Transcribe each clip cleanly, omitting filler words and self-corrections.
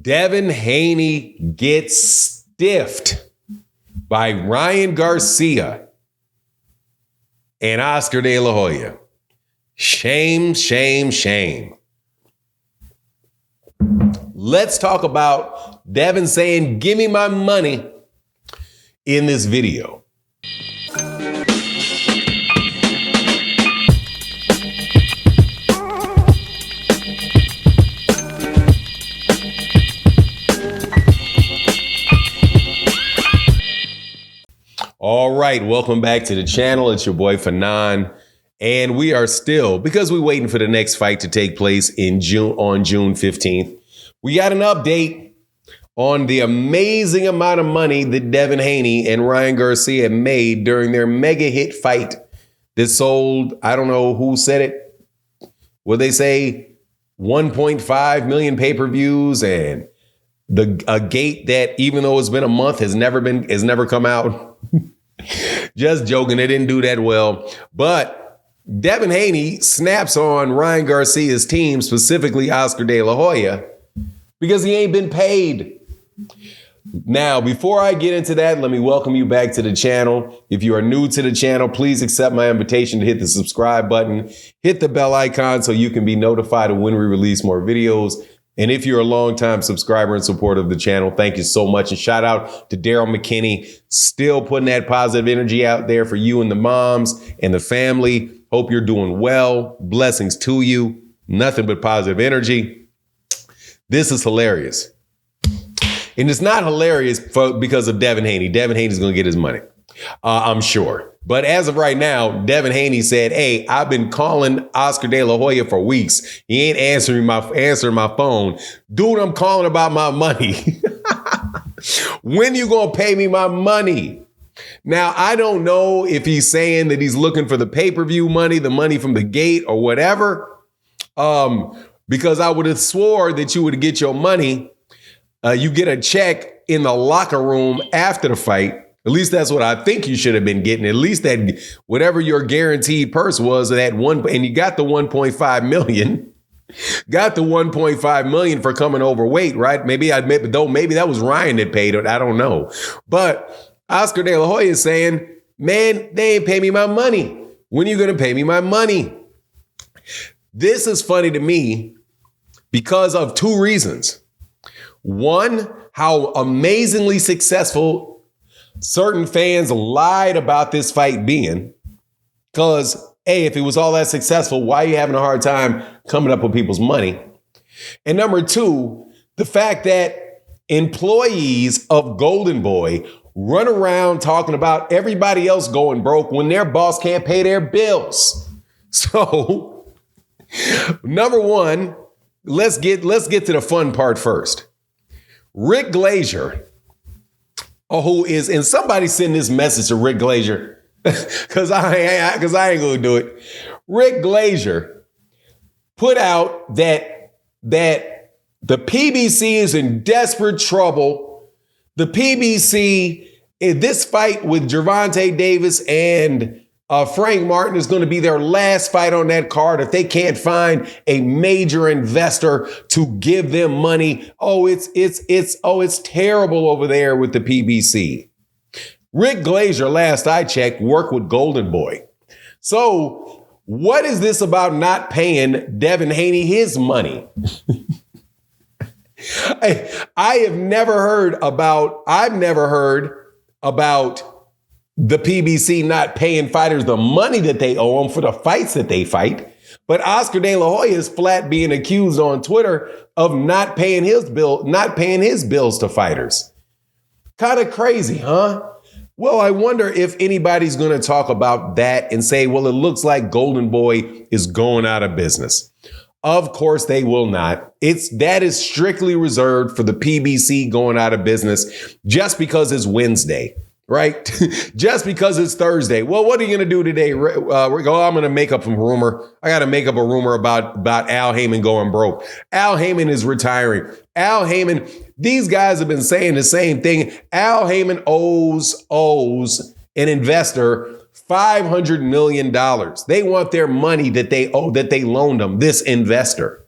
Devin Haney gets stiffed by Ryan Garcia and Oscar De La Hoya. Shame, shame, shame. Let's talk about Devin saying, "Give me my money," in this video. All right, welcome back to the channel. It's your boy Fanon, and we are still, because we're waiting for the next fight to take place on June 15th. We got an update on the amazing amount of money that Devin Haney and Ryan Garcia made during their mega hit fight that sold, I don't know who said it. Well, they say 1.5 million pay-per-views and a gate that, even though it's been a month, has never come out. Just joking. It didn't do that well. But Devin Haney snaps on Ryan Garcia's team, specifically Oscar De La Hoya, because he ain't been paid. Now, before I get into that, let me welcome you back to the channel. If you are new to the channel, please accept my invitation to hit the subscribe button, hit the bell icon so you can be notified of when we release more videos. And if you're a longtime subscriber and supporter of the channel, thank you so much. And shout out to Daryl McKinney, still putting that positive energy out there for you and the moms and the family. Hope you're doing well. Blessings to you. Nothing but positive energy. This is hilarious. And it's not hilarious because of Devin Haney. Devin Haney's going to get his money, I'm sure. But as of right now, Devin Haney said, "Hey, I've been calling Oscar De La Hoya for weeks. He ain't answering my phone. Dude, I'm calling about my money. When you going to pay me my money?" Now, I don't know if he's saying that he's looking for the pay-per-view money, the money from the gate or whatever, because I would have swore that you would get your money. You get a check in the locker room after the fight. At least that's what I think you should have been getting. At least that whatever your guaranteed purse was, that one, and you got the 1.5 million. Got the 1.5 million for coming overweight, right? Maybe that was Ryan that paid it. I don't know. But Oscar De La Hoya is saying, "Man, they ain't pay me my money. When are you going to pay me my money?" This is funny to me because of two reasons. One, how amazingly successful certain fans lied about this fight being. Because, hey, if it was all that successful, why are you having a hard time coming up with people's money? And number two, the fact that employees of Golden Boy run around talking about everybody else going broke when their boss can't pay their bills. So, number one, let's get to the fun part first. Rick Glazier, who is, and somebody send this message to Rick Glazier, because I ain't gonna do it. Rick Glazier put out that the PBC is in desperate trouble. The PBC, in this fight with Gervonta Davis and Frank Martin, is going to be their last fight on that card if they can't find a major investor to give them money. It's terrible over there with the PBC. Rick Glazier, last I checked, worked with Golden Boy. So what is this about not paying Devin Haney his money? I've never heard about the PBC not paying fighters the money that they owe them for the fights that they fight. But Oscar De La Hoya is flat being accused on Twitter of not paying his bills to fighters. Kind of crazy, huh? Well, I wonder if anybody's going to talk about that and say, well, it looks like Golden Boy is going out of business. Of course they will not. That is strictly reserved for the PBC going out of business just because it's Wednesday. Right? Just because it's Thursday. Well, what are you going to do today? I'm going to make up a rumor. I got to make up a rumor about Al Heyman going broke. Al Heyman is retiring. Al Heyman, these guys have been saying the same thing. Al Heyman owes an investor $500 million. They want their money that they loaned them, this investor.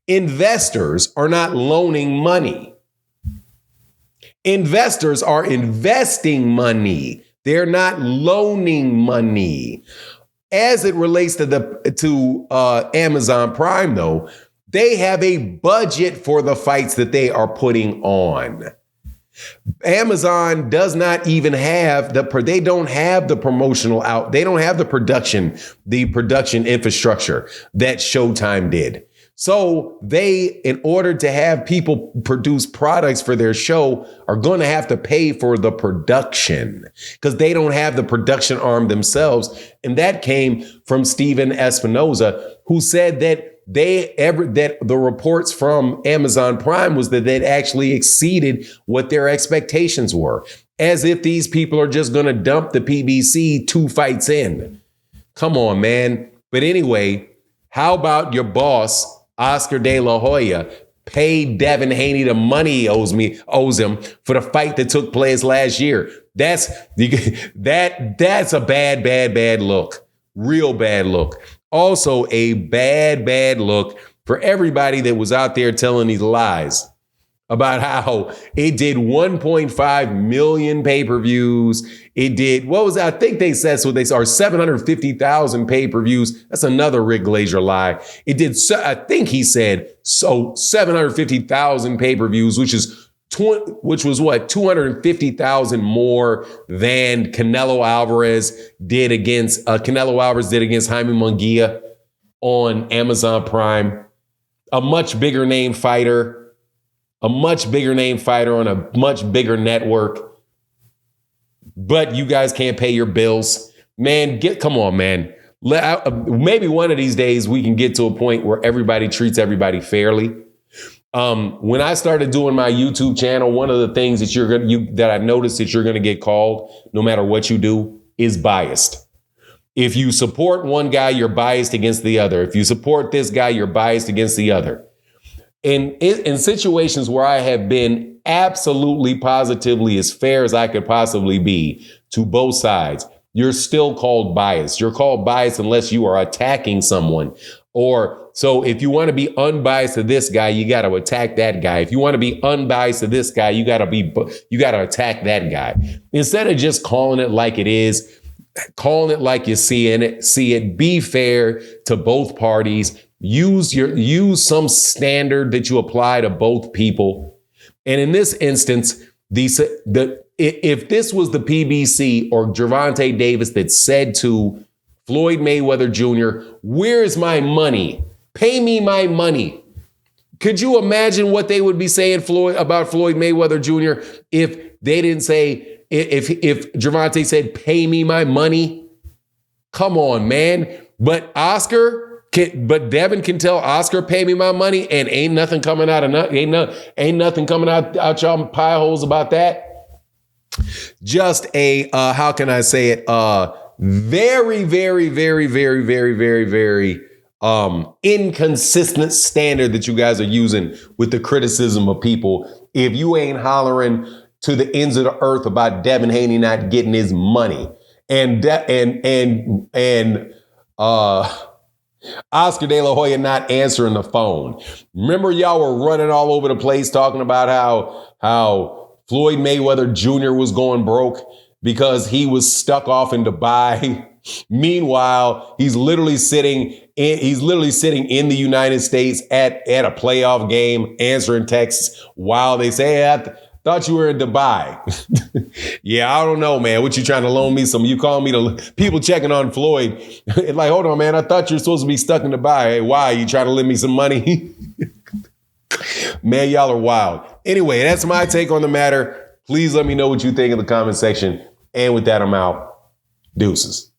Investors are not loaning money. Investors are investing money. They're not loaning money. As it relates to Amazon Prime, though, they have a budget for the fights that they are putting on. Amazon does not even have they don't have the promotional they don't have the production infrastructure that Showtime did. So they, in order to have people produce products for their show, are going to have to pay for the production because they don't have the production arm themselves. And that came from Steven Espinoza, who said that that the reports from Amazon Prime was that they'd actually exceeded what their expectations were, as if these people are just going to dump the PBC 2 fights in. Come on, man. But anyway, how about your boss, Oscar De La Hoya, paid Devin Haney the money he owes him for the fight that took place last year? That's a bad look. Real bad look. Also a bad look for everybody that was out there telling these lies about how it did 1.5 million pay-per-views. It did, I think they said, 750,000 pay-per-views. That's another Rick Glazer lie. It did, I think he said, 750,000 pay-per-views, which was what, 250,000 more than Canelo Alvarez did against Jaime Munguia on Amazon Prime. A much bigger name fighter on a much bigger network. But you guys can't pay your bills. Man, come on, man. Maybe one of these days we can get to a point where everybody treats everybody fairly. When I started doing my YouTube channel, one of the things that I noticed that you're going to get called, no matter what you do, is biased. If you support one guy, you're biased against the other. If you support this guy, you're biased against the other. And in situations where I have been absolutely positively as fair as I could possibly be to both sides, you're still called biased. You're called biased unless you are attacking someone. So if you want to be unbiased to this guy, you got to attack that guy. If you want to be unbiased to this guy, you got to attack that guy. Instead of just calling it like it is, calling it like you see it, be fair to both parties. Use some standard that you apply to both people. And in this instance, if this was the PBC or Gervonta Davis that said to Floyd Mayweather Jr., where's my money? Pay me my money. Could you imagine what they would be saying about Floyd Mayweather Jr. if they didn't say, if Gervonta said, pay me my money? Come on, man. But Devin can tell Oscar, pay me my money, and ain't nothing coming out y'all pie holes about that. Just a how can I say it? Very, very, very, very, very, very, very inconsistent standard that you guys are using with the criticism of people. If you ain't hollering to the ends of the earth about Devin Haney not getting his money, and Oscar De La Hoya not answering the phone. Remember, y'all were running all over the place talking about how Floyd Mayweather Jr. was going broke because he was stuck off in Dubai. Meanwhile, he's literally sitting in the United States at a playoff game, answering texts while they say, hey, I thought you were in Dubai. Yeah, I don't know, man. What you trying to loan me some? You calling me to people checking on Floyd. Like, hold on, man. I thought you're supposed to be stuck in Dubai. Hey, why? You trying to lend me some money? Man, y'all are wild. Anyway, that's my take on the matter. Please let me know what you think in the comment section. And with that, I'm out. Deuces.